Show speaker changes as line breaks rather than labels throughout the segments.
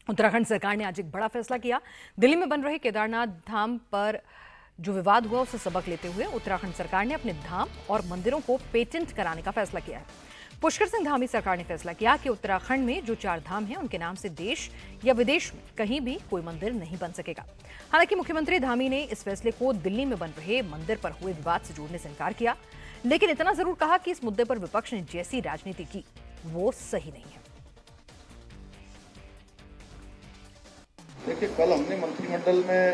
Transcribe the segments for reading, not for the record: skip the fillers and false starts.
उत्तराखंड सरकार ने आज एक बड़ा फैसला किया। दिल्ली में बन रहे केदारनाथ धाम पर जो विवाद हुआ उसे सबक लेते हुए उत्तराखंड सरकार ने अपने धाम और मंदिरों को पेटेंट कराने का फैसला किया है। पुष्कर सिंह धामी सरकार ने फैसला किया कि उत्तराखंड में जो 4 धाम हैं उनके नाम से देश या विदेश में कहीं भी कोई मंदिर नहीं बन सकेगा। हालांकि मुख्यमंत्री धामी ने इस फैसले को दिल्ली में बन रहे मंदिर पर हुए विवाद से जोड़ने से इनकार किया, लेकिन इतना जरूर कहा कि इस मुद्दे पर विपक्ष ने जैसी राजनीति की वो सही नहीं है।
देखिए, कल हमने मंत्रिमंडल में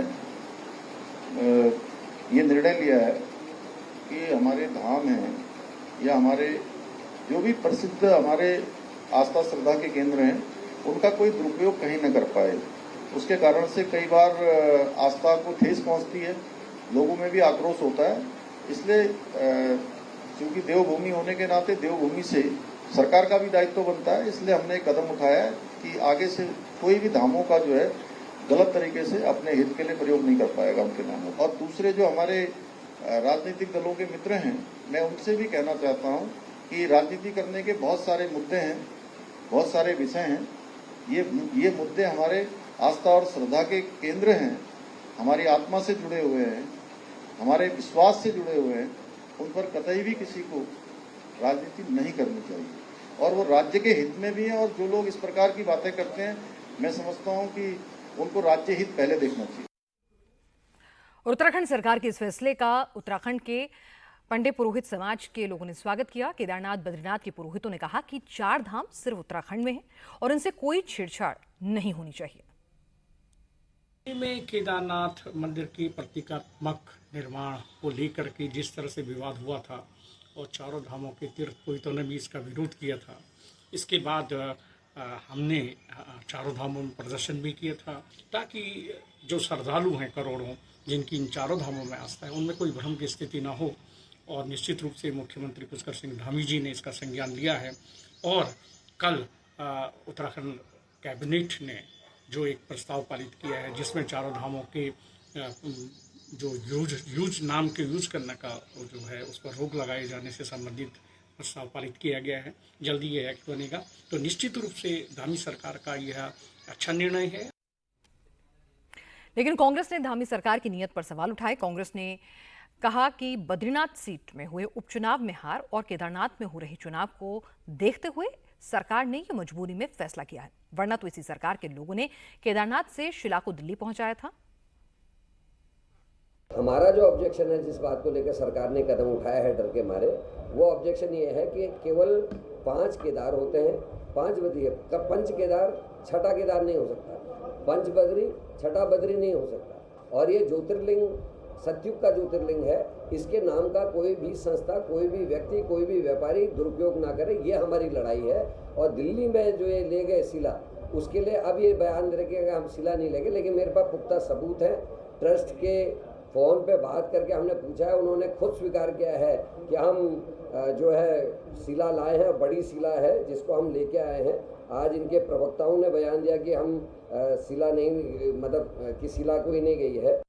ये निर्णय लिया है कि हमारे धाम हैं या हमारे जो भी प्रसिद्ध हमारे आस्था श्रद्धा के केंद्र हैं उनका कोई दुरुपयोग कहीं न कर पाए। उसके कारण से कई बार आस्था को ठेस पहुंचती है, लोगों में भी आक्रोश होता है। इसलिए क्योंकि देवभूमि होने के नाते देवभूमि से सरकार का भी दायित्व बनता है, इसलिए हमने एक कदम उठाया है कि आगे से कोई भी धामों का जो है गलत तरीके से अपने हित के लिए प्रयोग नहीं कर पाएगा उनके नामों। और दूसरे जो हमारे राजनीतिक दलों के मित्र हैं, मैं उनसे भी कहना चाहता हूं कि राजनीति करने के बहुत सारे मुद्दे हैं, बहुत सारे विषय हैं। ये मुद्दे हमारे आस्था और श्रद्धा के केंद्र हैं, हमारी आत्मा से जुड़े हुए हैं, हमारे विश्वास से जुड़े हुए हैं। उन पर कतई भी किसी को राजनीति नहीं करनी चाहिए और वो राज्य के हित में भी है। और जो लोग इस प्रकार की बातें करते हैं, मैं समझता हूं कि उनको राज्य हित पहले देखना चाहिए।
उत्तराखंड सरकार के इस फैसले का उत्तराखंड के पंडे पुरोहित समाज के लोगों ने स्वागत किया। केदारनाथ बद्रीनाथ के पुरोहितों ने कहा कि 4 धाम सिर्फ उत्तराखंड में है और इनसे कोई छेड़छाड़ नहीं होनी चाहिए।
में केदारनाथ मंदिर की प्रतीकात्मक निर्माण को लेकर के जिस तरह से विवाद हुआ था और चारों धामों के तीर्थ पुरोहितों ने भी इसका विरोध किया था, इसके बाद हमने चारों धामों में प्रदर्शन भी किया था ताकि जो श्रद्धालु हैं करोड़ों, जिनकी इन चारों धामों में आस्था है, उनमें कोई भ्रम की स्थिति ना हो। और निश्चित रूप से मुख्यमंत्री पुष्कर सिंह धामी जी ने इसका संज्ञान लिया है और कल उत्तराखंड कैबिनेट ने जो एक प्रस्ताव पारित किया है जिसमें चारों धामों के जो यूज नाम के यूज करने का जो है उस पर रोक लगाए जाने से संबंधित प्रस्ताव पारित किया गया है। जल्दी ये एक्ट बनेगा, तो निश्चित रूप से धामी सरकार का यह अच्छा निर्णय है।
लेकिन कांग्रेस ने धामी सरकार की नीयत पर सवाल उठाए। कांग्रेस ने कहा कि बद्रीनाथ सीट में हुए उपचुनाव में हार और केदारनाथ में हो रहे चुनाव को देखते हुए सरकार ने यह मजबूरी में फैसला किया है, वरना तो इसी सरकार के लोगों ने केदारनाथ से शिला को दिल्ली पहुंचाया था।
हमारा जो ऑब्जेक्शन है, जिस बात को लेकर सरकार ने कदम उठाया है डर के मारे, वो ऑब्जेक्शन ये है कि केवल 5 केदार होते हैं, 5 बद्री। पंच केदार छठा केदार नहीं हो सकता, पंच बद्री छठा बद्री नहीं हो सकता। और ये ज्योतिर्लिंग सतयुग का ज्योतिर्लिंग है, इसके नाम का कोई भी संस्था, कोई भी व्यक्ति, कोई भी व्यापारी दुरुपयोग ना करे, ये हमारी लड़ाई है। और दिल्ली में जो ये ले गए शिला, उसके लिए अब ये बयान दे रहे कि हम शिला नहीं लेंगे, लेकिन मेरे पास पुख्ता सबूत है। ट्रस्ट के फ़ोन पे बात करके हमने पूछा है, उन्होंने खुद स्वीकार किया है कि हम जो है शिला लाए हैं, बड़ी शिला है जिसको हम लेके आए हैं। आज इनके प्रवक्ताओं ने बयान दिया कि हम शिला नहीं, मतलब कि शिला कोई नहीं गई है।